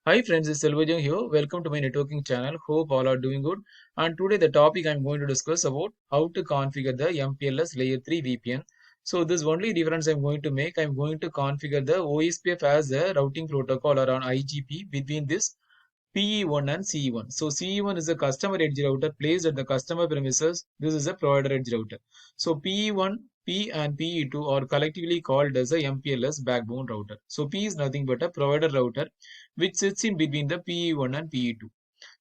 Hi friends, it's Selvajang here. Welcome to my networking channel. Hope all are doing good. And today the topic I'm going to discuss about how to configure the MPLS Layer 3 VPN. So this only difference I'm going to make. I'm going to configure the OSPF as a routing protocol or on IGP between this PE1 and CE1. So CE1 is a customer edge router placed at the customer premises. This is a provider edge router. So PE1, P and PE2 are collectively called as a MPLS backbone router. So P is nothing but a provider router which sits in between the PE1 and PE2.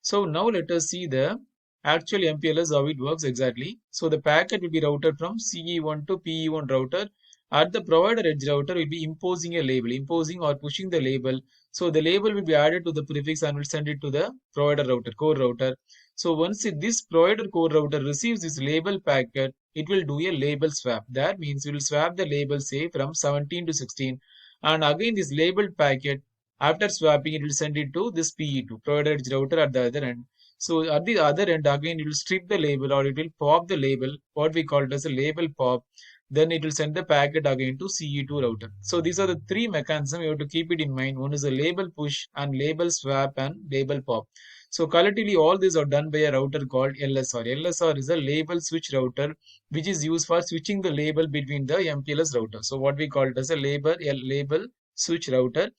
So now let us see the actual MPLS how it works exactly. So the packet will be routed from CE1 to PE1 router. At the provider edge router will be imposing a label, imposing or pushing the label. So the label will be added to the prefix and will send it to the provider router, core router. So once this provider core router receives this label packet, it will do a label swap. That means it will swap the label say from 17 to 16. And again this labeled packet, after swapping, it will send it to this PE2, provider edge router at the other end. So at the other end, again, it will strip the label or it will pop the label, what we call it as a label pop. Then it will send the packet again to CE2 router. So these are the three mechanisms you have to keep it in mind. One is a label push and label swap and label pop. So collectively, all these are done by a router called LSR. LSR is a label switch router, which is used for switching the label between the MPLS router. So what we call it as a label switch router.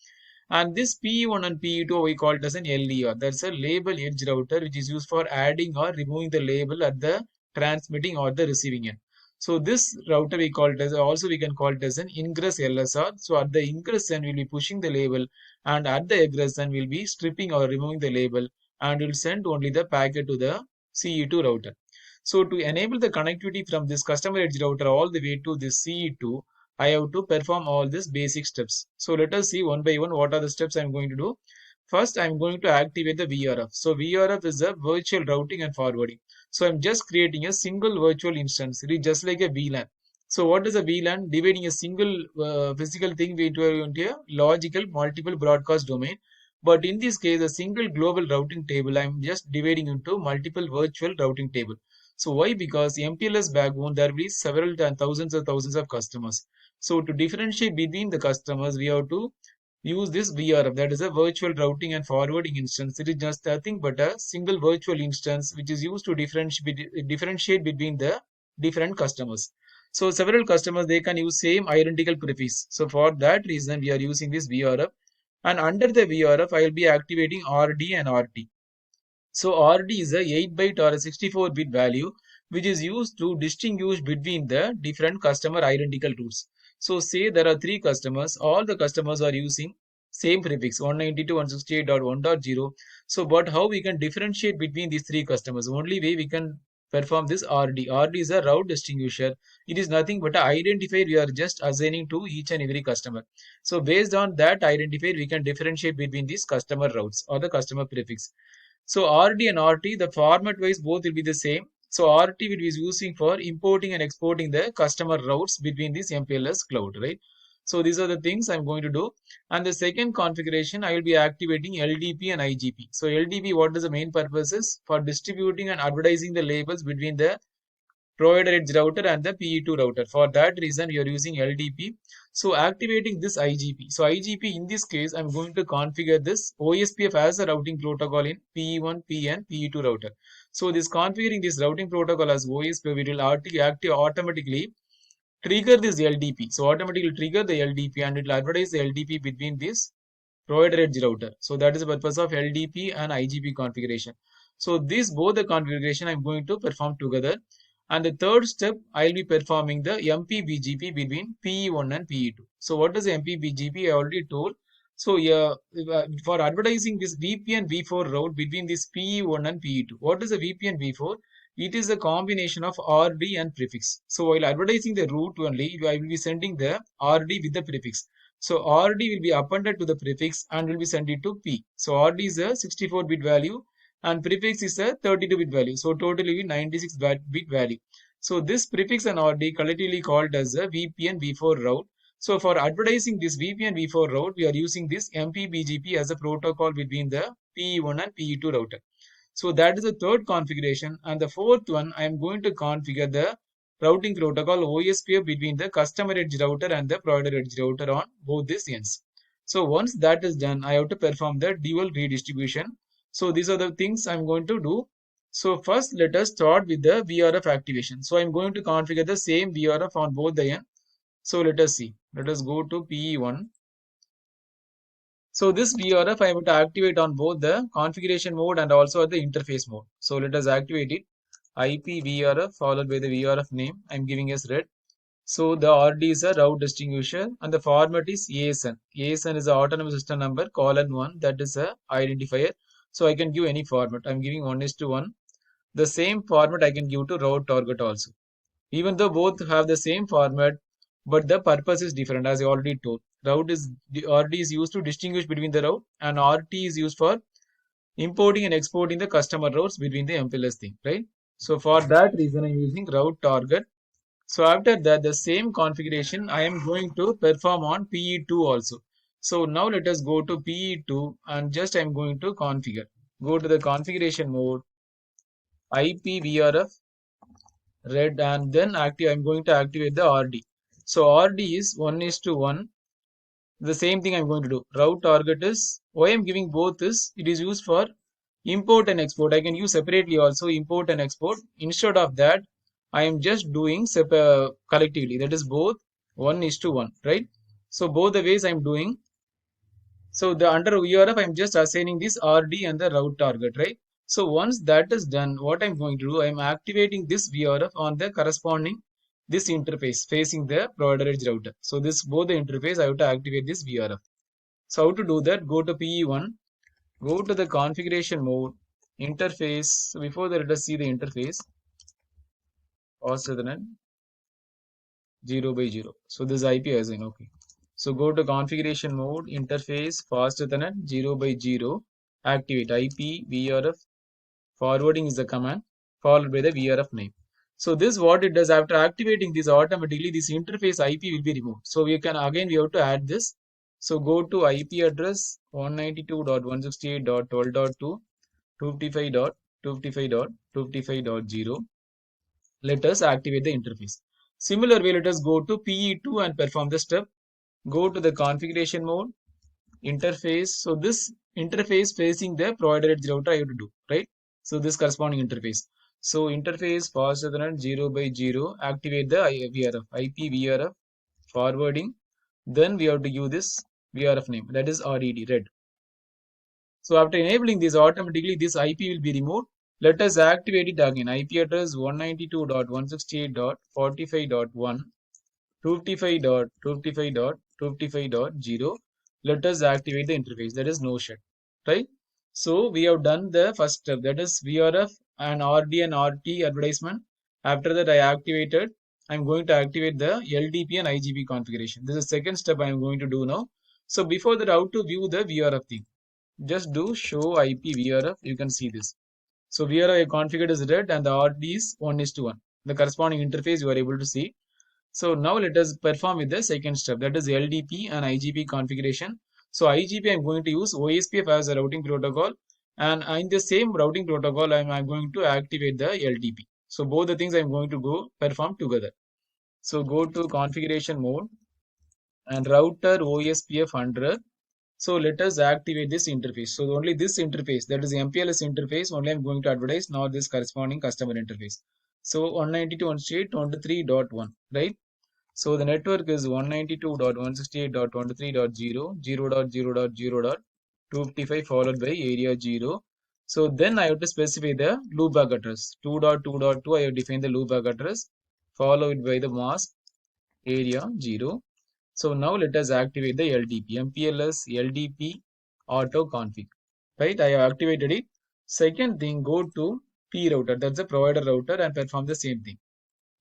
And this PE1 and PE2 we call it as an LER. That's a label edge router which is used for adding or removing the label at the transmitting or the receiving end. So this router we call it as also we can call it as an ingress LSR. So at the ingress end we'll be pushing the label and at the egress end we'll be stripping or removing the label and will send only the packet to the CE2 router. So to enable the connectivity from this customer edge router all the way to this CE2, I have to perform all these basic steps. So let us see one by one what are the steps I'm going to do. First, I'm going to activate the VRF. So VRF is a virtual routing and forwarding. So I'm just creating a single virtual instance. It is just like a VLAN. So what is a VLAN? Dividing a single physical thing into a logical multiple broadcast domain. But in this case, a single global routing table, I'm just dividing into multiple virtual routing table. So why? Because MPLS backbone, there will be several thousands of customers. So to differentiate between the customers, we have to use this VRF, that is a virtual routing and forwarding instance. It is just nothing but a single virtual instance which is used to differentiate between the different customers. So several customers, they can use same identical prefix. So for that reason, we are using this VRF. And under the VRF, I will be activating RD and RT. So RD is a 8-byte or a 64-bit value which is used to distinguish between the different customer identical routes. So say there are three customers, all the customers are using same prefix 192.168.1.0. So but how we can differentiate between these three customers? Only way we can perform this RD. RD is a route distinguisher. It is nothing but an identifier we are just assigning to each and every customer. So based on that identifier, we can differentiate between these customer routes or the customer prefix. So RD and RT, the format wise both will be the same. So RT will be using for importing and exporting the customer routes between this MPLS cloud, right? So these are the things I'm going to do. And the second configuration, I will be activating LDP and IGP. So LDP, what is the main purpose is? For distributing and advertising the labels between the provider edge router and the PE2 router. For that reason, we are using LDP. So activating this IGP. So IGP in this case, I'm going to configure this OSPF as a routing protocol in PE1, P and PE2 router. So this configuring this routing protocol as OSPF, it will automatically trigger this LDP. So automatically trigger the LDP and it will advertise the LDP between this provider edge router. So that is the purpose of LDP and IGP configuration. So these both the configuration I'm going to perform together. And the third step, I'll be performing the MPBGP between PE1 and PE2. So what is MPBGP? I already told. So yeah, for advertising this VPN V4 route between this PE1 and PE2. What is a VPN V4? It is a combination of RD and prefix. So while advertising the route only, I will be sending the RD with the prefix. So RD will be appended to the prefix and will be sent it to P. So RD is a 64-bit value and prefix is a 32-bit value. So totally 96-bit value. So this prefix and RD collectively called as a VPN V4 route. So for advertising this VPN V4 route, we are using this MPBGP as a protocol between the PE1 and PE2 router. So that is the third configuration. And the fourth one, I am going to configure the routing protocol OSPF between the customer edge router and the provider edge router on both these ends. So once that is done, I have to perform the dual redistribution. So these are the things I'm going to do. So first let us start with the VRF activation. So I'm going to configure the same VRF on both the end. So let us see. Let us go to PE1. So this VRF I have to activate on both the configuration mode and also the interface mode. So let us activate it. IP VRF followed by the VRF name. I'm giving as red. So the RD is a route distinguisher and the format is ASN. ASN is the autonomous system number :1, that is a identifier. So I can give any format. I'm giving 1:1. The same format I can give to route target also. Even though both have the same format, but the purpose is different as I already told. RD is used to distinguish between the route and RT is used for importing and exporting the customer routes between the MPLS thing, right? So for that reason I'm using route target. So after that, the same configuration I am going to perform on PE2 also. So now let us go to PE2 and just I am going to configure. Go to the configuration mode, IP VRF red, and then active. I am going to activate the RD. So RD is 1:1. The same thing I'm going to do. Route target is why I'm giving both is it is used for import and export. I can use separately also import and export. Instead of that, I am just doing collectively. That is both 1:1, right? So both the ways I'm doing. So the under VRF, I'm just assigning this RD and the route target, right? So once that is done, what I'm going to do, I'm activating this VRF on the corresponding this interface facing the provider edge router. So this both the interface, I have to activate this VRF. So how to do that? Go to PE1, go to the configuration mode, interface. So before that, let us see the interface. Faster than 0/0. So this IP as in okay. So go to configuration mode, interface faster than 0/0. Activate IP VRF. Forwarding is the command followed by the VRF name. So this what it does after activating this automatically this interface IP will be removed. So we can again we have to add this. So go to IP address 192.168.12.2 255.255.255.0. Let us activate the interface. Similar way, let us go to PE2 and perform the step. Go to the configuration mode, interface. So this interface facing the provider edge router I have to do, right? So this corresponding interface. So interface faster than 0/0, activate the VRF, IP VRF, forwarding. Then we have to use this VRF name, that is RED, red. So after enabling this, automatically this IP will be removed. Let us activate it again. IP address 192.168.45.1, 255.255.255.0. Let us activate the interface, that is no shut, right? So we have done the first step, that is VRF and RD and RT advertisement. After that I activated, I'm going to activate the LDP and IGP configuration. This is the second step I'm going to do now. So before that, how to view the VRF thing? Just do show IP VRF, you can see this. So VRF configured is red and the RD is 1:1. The corresponding interface you are able to see. So now let us perform with the second step, that is LDP and IGP configuration. So IGP I'm going to use OSPF as a routing protocol, and in the same routing protocol I'm going to activate the LDP. So both the things I'm going to go perform together. So go to configuration mode and router OSPF 100. So let us activate this interface. So only this interface, that is the MPLS interface, only I'm going to advertise, not this corresponding customer interface. So 192.168.23.1, right? So the network is 192.168.23.0, 0.0.0.255 followed by area 0. So then I have to specify the loopback address. 2.2.2 I have defined the loopback address followed by the mask area 0. So now let us activate the LDP, MPLS LDP auto config, right? I have activated it. Second thing, go to P router, that's the provider router, and perform the same thing,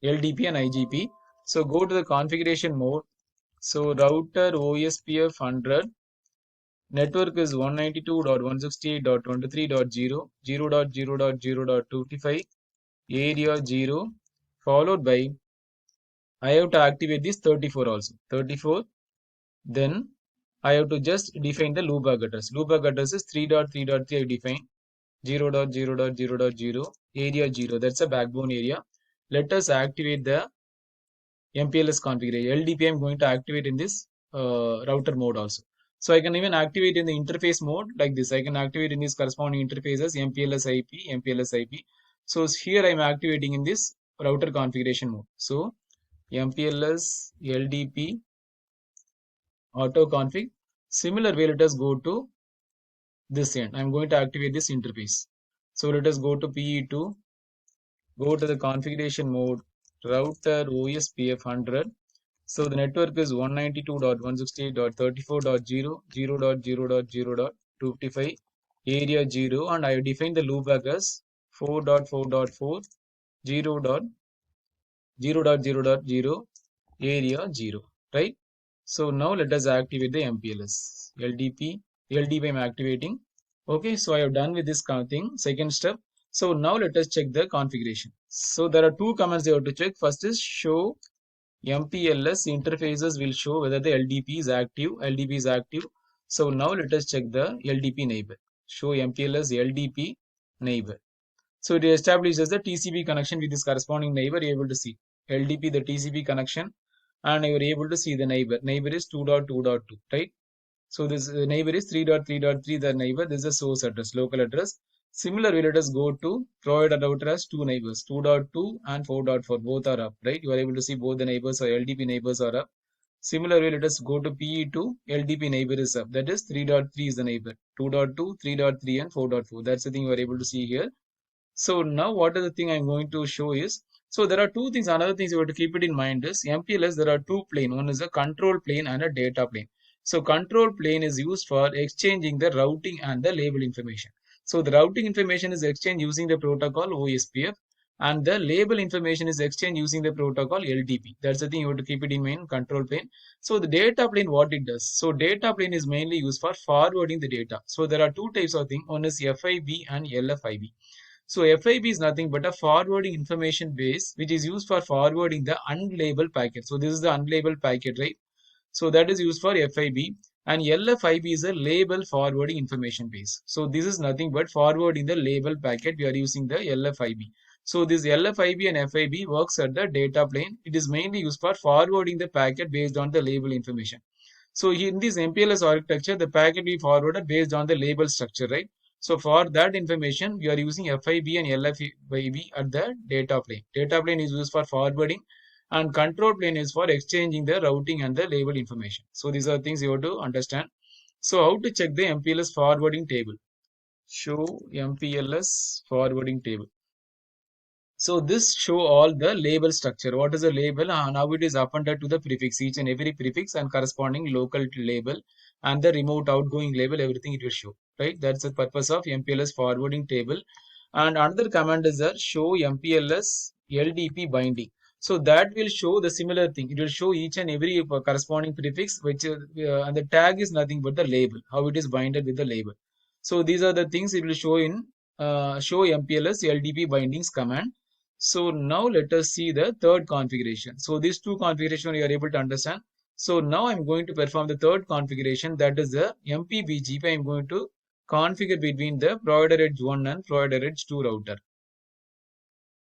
LDP and IGP. So go to the configuration mode. So router OSPF 100, network is 192.168.23.0, 0.0.0.255, area 0, followed by I have to activate this 34 also. 34. Then I have to just define the loopback address. Loopback address is 3.3.3 I define 0.0.0.0 area 0. That's a backbone area. Let us activate the MPLS configuration. LDP I'm going to activate in this router mode also. So I can even activate in the interface mode like this. I can activate in these corresponding interfaces MPLS IP, MPLS IP. So here I'm activating in this router configuration mode. So MPLS LDP auto config. Similar way, let us go to this end. I'm going to activate this interface. So let us go to PE2, go to the configuration mode, router OSPF 100. So the network is 192.168.34.0, 0.0.0.0.255, area 0, and I have defined the loopback as 4.4.4, 0.0.0.0, area 0, right? So now let us activate the MPLS. LDP I'm activating. Okay, so I have done with this thing. Second step. So now let us check the configuration. So there are two commands you have to check. First is show MPLS interfaces will show whether the LDP is active. LDP is active. So now let us check the LDP neighbor. Show MPLS LDP neighbor. So it establishes the TCP connection with this corresponding neighbor. You're able to see LDP, the TCP connection, and you are able to see the neighbor. Neighbor is 2.2.2, right? So this neighbor is 3.3.3, the neighbor. This is a source address, local address. Similarly, let us go to provider router has two neighbors, 2.2 and 4.4. Both are up, right? You are able to see both the neighbors or LDP neighbors are up. Similarly, let us go to PE2, LDP neighbor is up. That is 3.3 is the neighbor, 2.2, 3.3 and 4.4. That's the thing you are able to see here. So now what is the thing I'm going to show is, so there are two things, another things you have to keep it in mind is MPLS, there are two plane. One is a control plane and a data plane. So control plane is used for exchanging the routing and the label information. So the routing information is exchanged using the protocol OSPF and the label information is exchanged using the protocol LDP. That's the thing you have to keep it in mind, control plane. So the data plane, what it does? So data plane is mainly used for forwarding the data. So there are two types of thing. One is FIB and LFIB. So FIB is nothing but a forwarding information base which is used for forwarding the unlabeled packet. So this is the unlabeled packet, right? So that is used for FIB, and LFIB is a label forwarding information base. So this is nothing but forwarding the label packet. We are using the LFIB. So this LFIB and FIB works at the data plane. It is mainly used for forwarding the packet based on the label information. So in this MPLS architecture, the packet we forwarded based on the label structure, right? So for that information, we are using FIB and LFIB at the data plane. Data plane is used for forwarding and control plane is for exchanging the routing and the label information. So these are things you have to understand. So how to check the MPLS forwarding table? Show MPLS forwarding table. So this show all the label structure. What is a label and how it is appended to the prefix, each and every prefix and corresponding local label and the remote outgoing label, everything it will show, right? That's the purpose of MPLS forwarding table. And another command is that show MPLS LDP binding. So that will show the similar thing. It will show each and every corresponding prefix, which and the tag is nothing but the label, how it is binded with the label. So these are the things it will show in show MPLS LDP bindings command. So now let us see the third configuration. So these two configuration you are able to understand. So now I'm going to perform the third configuration, that is the MPBGP. I'm going to configure between the provider edge 1 and provider edge 2 router.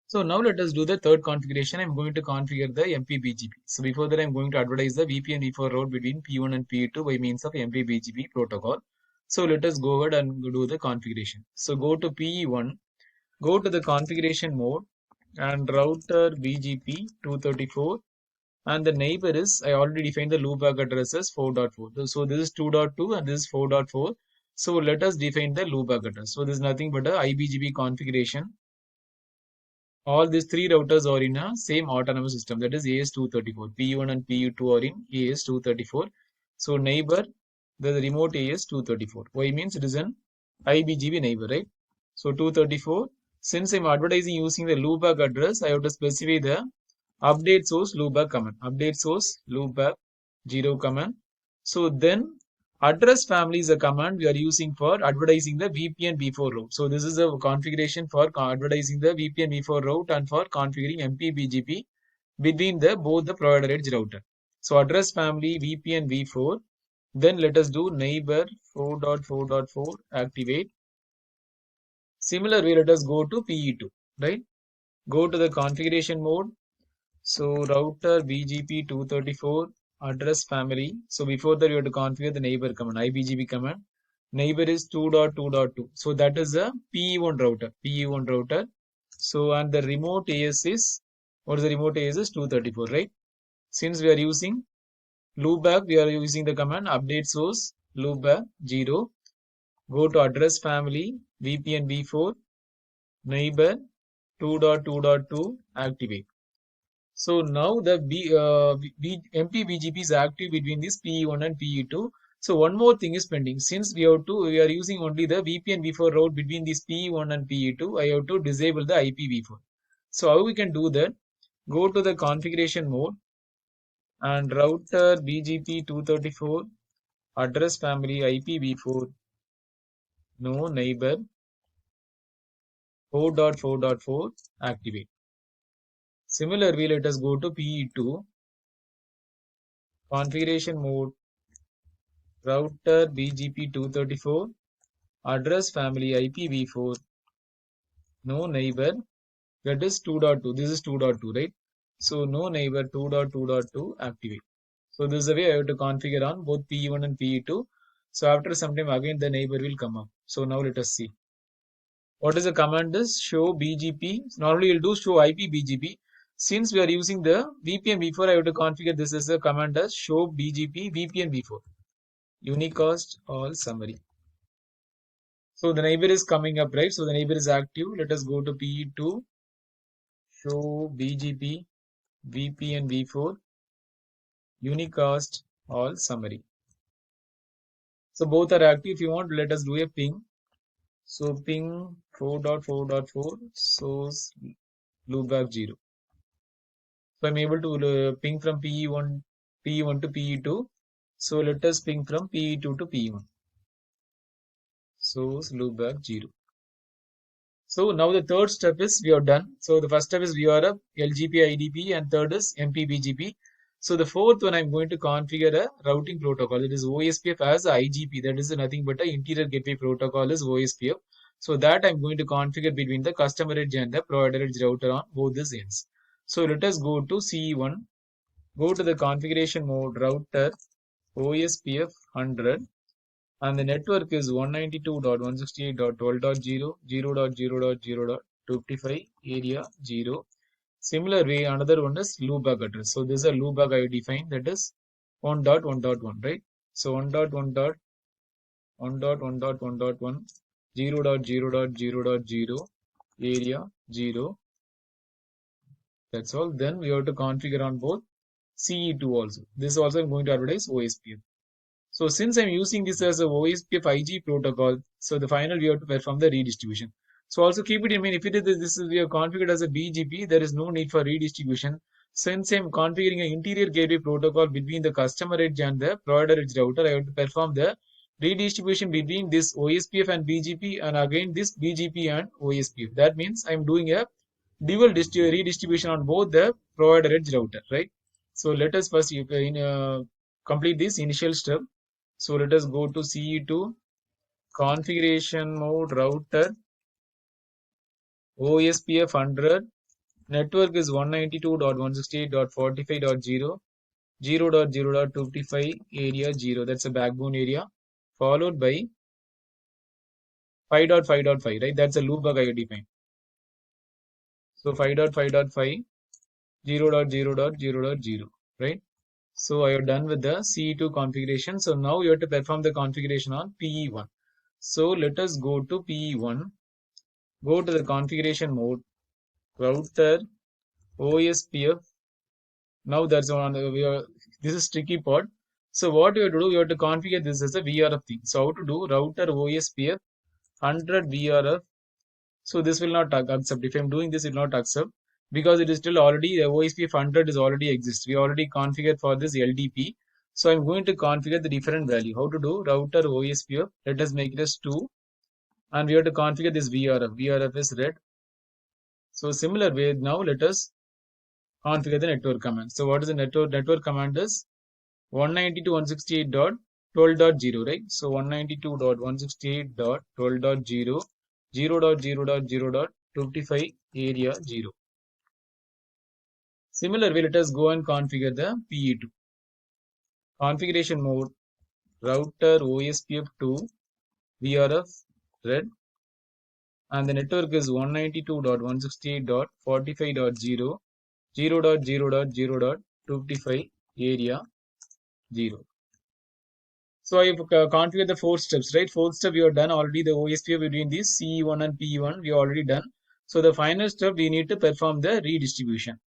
So now let us do the third configuration. I'm going to configure the MPBGP. So before that, I'm going to advertise the VPN v4 route between P1 and P2 by means of MPBGP protocol. So let us go ahead and do the configuration. So go to PE1, go to the configuration mode and router BGP 234, and the neighbor is, I already defined the loopback address as 4.4. So this is 2.2 and this is 4.4. So let us define the loopback address. So this is nothing but a IBGP configuration. All these three routers are in a same autonomous system, that is AS234. PU1 and PU2 are in AS234. So neighbor, the remote AS234. Why means it is an IBGP neighbor, right? So 234. Since I'm advertising using the loopback address, I have to specify the update source loopback command. Update source loopback 0 command. So then address family is a command we are using for advertising the VPN v4 route. So this is a configuration for advertising the VPN v4 route and for configuring MPBGP between the both the provider edge router. So address family VPN v4. Then let us do neighbor 4.4.4 activate. Similar way, let us go to PE2, right? Go to the configuration mode. So router BGP 234 address family. So before that, you have to configure the neighbor command, IBGP command. Neighbor is 2.2.2. So that is a PE1 router. PE1 router. So and the remote AS is, what is the remote AS is 234, right? Since we are using loopback, we are using the command update source loopback 0. Go to address family VPN v4 neighbor 2.2.2 activate. So now the MPBGP is active between this PE1 and PE2. So one more thing is pending. Since we are using only the VPN v4 route between this PE1 and PE2, I have to disable the IPv4. So how we can do that? Go to the configuration mode and router BGP 234 address family IPv4 no neighbor 4.4.4 activate. Similarly, let us go to PE2 configuration mode router BGP 234 address family IPv4 no neighbor, that is 2.2. This is 2.2, right? So no neighbor 2.2.2 activate. So this is the way I have to configure on both PE1 and PE2. So after some time again the neighbor will come up. So now let us see. What is the command is show BGP. Normally you'll do show IP BGP. Since we are using the VPN v4, I have to configure this as a command as show BGP VPN v4. Unicast all summary. So the neighbor is coming up, right? So the neighbor is active. Let us go to PE2 show BGP VPN v4 unicast all summary. So both are active. If you want, let us do a ping. So ping 4.4.4 source loopback 0. So I'm able to ping from PE1 to PE2. So let us ping from PE2 to PE1. Source loopback 0. So now the third step is we are done. So the first step is VRF, LGP IDP, and third is MPBGP. So the fourth one I'm going to configure a routing protocol. That is OSPF as a IGP. That is nothing but a interior gateway protocol is OSPF. So that I'm going to configure between the customer edge and the provider edge router on both these ends. So let us go to CE1. Go to the configuration mode router OSPF 100. And the network is 192.168.12.0, 0.0.0.25, area 0. Similar way, another one is loopback address. So this is a loopback I define, that is 1.1.1, right? So 1.1.1.1.1.1, 0.0.0.0, area 0. That's all. Then we have to configure on both CE2 also. This also I'm going to advertise OSPF. So since I'm using this as a OSPF IG protocol, so the final we have to perform the redistribution. So also keep it in mind, if it is this is we are configured as a BGP, there is no need for redistribution. Since I'm configuring an interior gateway protocol between the customer edge and the provider edge router, I have to perform the redistribution between this OSPF and BGP, and again this BGP and OSPF. That means I'm doing a dual redistribution on both the provider edge router, right? So let us first complete this initial step. So let us go to CE2 configuration mode router OSPF 100. Network is 192.168.45.0, 0.0.25, area 0. That's a backbone area. Followed by 5.5.5, right? That's a loopback I defined. So 5.5.5, 0.0.0.0, right? So I have done with the CE2 configuration. So now you have to perform the configuration on PE1. So let us go to PE1. Go to the configuration mode, router, OSPF. Now that's on. This is tricky part. So what you have to do, you have to configure this as a VRF thing. So how to do router OSPF 100 VRF. So this will not accept. If I'm doing this, it will not accept because it is still already the OSPF 100 is already exists. We already configured for this LDP. So I'm going to configure the different value. How to do router OSPF? Let us make it as 2. And we have to configure this VRF. VRF is red. So similar way, now let us configure the network command. So what is the network command is 192.168.12.0, right? So 192.168.12.0, 0.0.0.25, area 0. Similar way, let us go and configure the PE2. configuration mode, router OSPF2 VRF red, and the network is 192.168.45.0 0.0.0.55 area 0. So I have configured the 4 steps, right? Fourth step we have done already, the OSPF between these CE1 and PE1 we have already done. So the final step we need to perform the redistribution.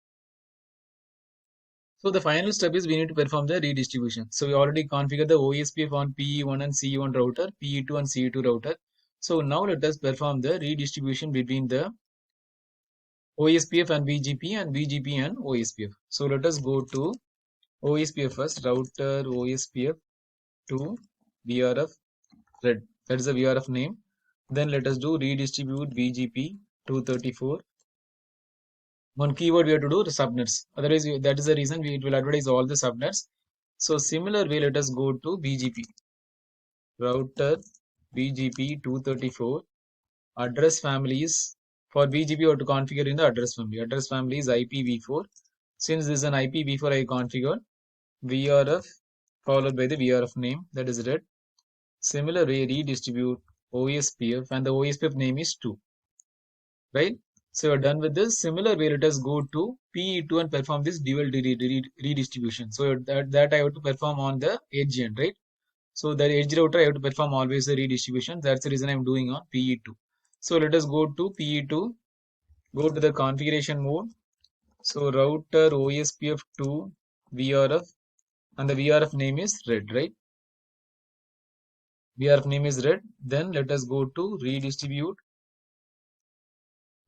So the final step is we need to perform the redistribution. So we already configured the OSPF on PE1 and CE1 router, PE2 and CE2 router. So now let us perform the redistribution between the OSPF and BGP and BGP and OSPF. So let us go to OSPF first, router OSPF to VRF red. That is the VRF name. Then let us do redistribute BGP 234. One keyword we have to do the subnets. Otherwise, that is the reason it will advertise all the subnets. So similar way, let us go to BGP. Router BGP 234. Address families. For BGP, you have to configure in the address family. Address family is IPv4. Since this is an IPv4, I configured VRF followed by the VRF name, that is red. Similar way, redistribute OSPF, and the OSPF name is 2. Right? So you're done with this. Similar way, let us go to PE2 and perform this dual redistribution. So that I have to perform on the edge end, right? So the edge router I have to perform always the redistribution. That's the reason I'm doing on PE2. So let us go to PE2, go to the configuration mode. So router OSPF2 VRF, and the VRF name is red, right? VRF name is red. Then let us go to redistribute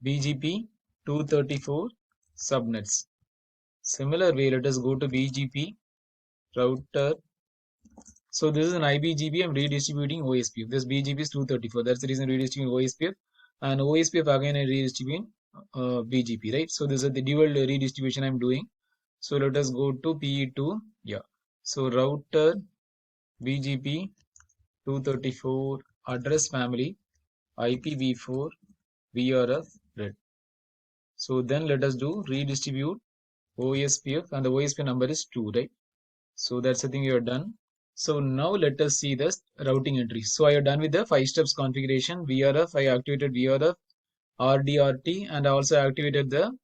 BGP 234 subnets. Similar way, let us go to BGP router. So this is an IBGP. I'm redistributing OSPF. This BGP is 234. That's the reason redistributing OSPF. And OSPF again I redistributing BGP, right? So this is the dual redistribution I'm doing. So let us go to PE2. Yeah. So router BGP 234 address family IPv4 VRF red. So then let us do redistribute OSPF, and the OSPF number is 2, right? So that's the thing you are done. So now let us see the routing entries. So I have done with the 5 steps configuration. VRF, I activated VRF, RDRT, and I also activated the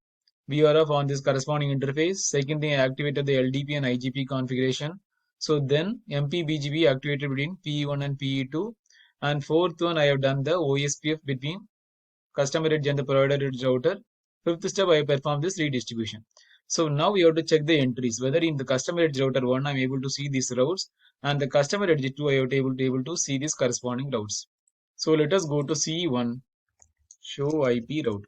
VRF on this corresponding interface. Second thing, I activated the LDP and IGP configuration. So then MPBGP activated between PE1 and PE2. And fourth one, I have done the OSPF between customer edge and the provider edge router. Fifth step, I perform this redistribution. So now we have to check the entries, whether in the customer edge router 1, I'm able to see these routes, and the customer edge 2, I have to able to see these corresponding routes. So let us go to CE1, show IP route.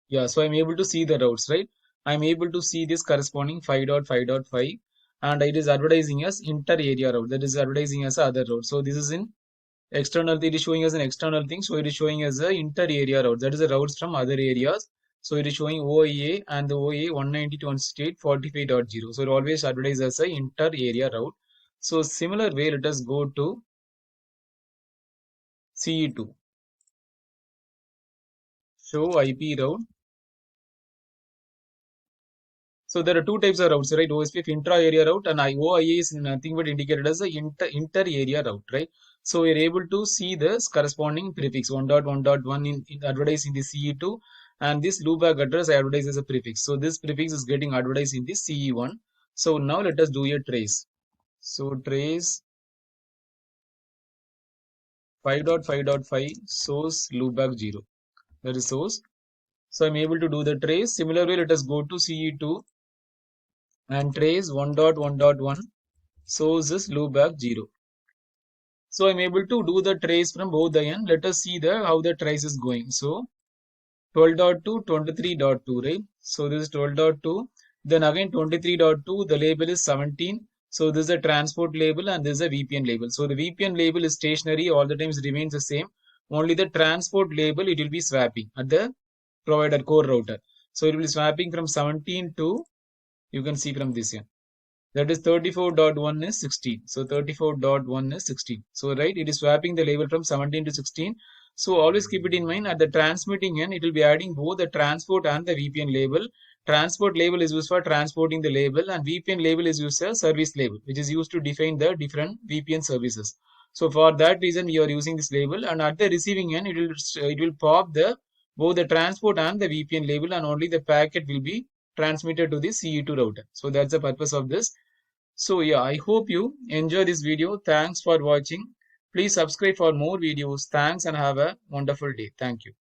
Yeah, so I'm able to see the routes, right? I'm able to see this corresponding 5.5.5, and it is advertising as inter area route. That is advertising as other route. So this is in external, it is showing as an external thing. So it is showing as a inter area route. That is the routes from other areas. So it is showing OIA, and the OIA 192.168.45.0. So it always advertises as a inter area route. So similar way, let us go to CE2. Show IP route. So there are two types of routes, right? OSPF intra-area route, and OIA is nothing but indicated as a inter-area route, right? So we are able to see this corresponding prefix 1.1.1 in advertised in the CE2, and this loopback address I advertise as a prefix. So this prefix is getting advertised in the CE1. So now let us do a trace. So trace 5.5.5 source loopback 0. That is source. So I'm able to do the trace. Similarly, let us go to CE2 and trace 1.1.1 source is loopback 0. So I'm able to do the trace from both the end. Let us see how the trace is going. So 12.2, 23.2, right? So this is 12.2. Then again 23.2, the label is 17. So this is a transport label and this is a VPN label. So the VPN label is stationary, all the times remains the same. Only the transport label, it will be swapping at the provider core router. So it will be swapping from 17 to, you can see from this here. That is 34.1 is 16. So 34.1 is 16. So right, it is swapping the label from 17 to 16. So always keep it in mind, at the transmitting end, it will be adding both the transport and the VPN label. transport label is used for transporting the label, and VPN label is used as service label, which is used to define the different VPN services. So for that reason, we are using this label, and at the receiving end, it will pop the both the transport and the VPN label, and only the packet will be transmitted to the CE2 router. So that's the purpose of this. So yeah, I hope you enjoy this video. Thanks for watching. Please subscribe for more videos. Thanks and have a wonderful day. Thank you.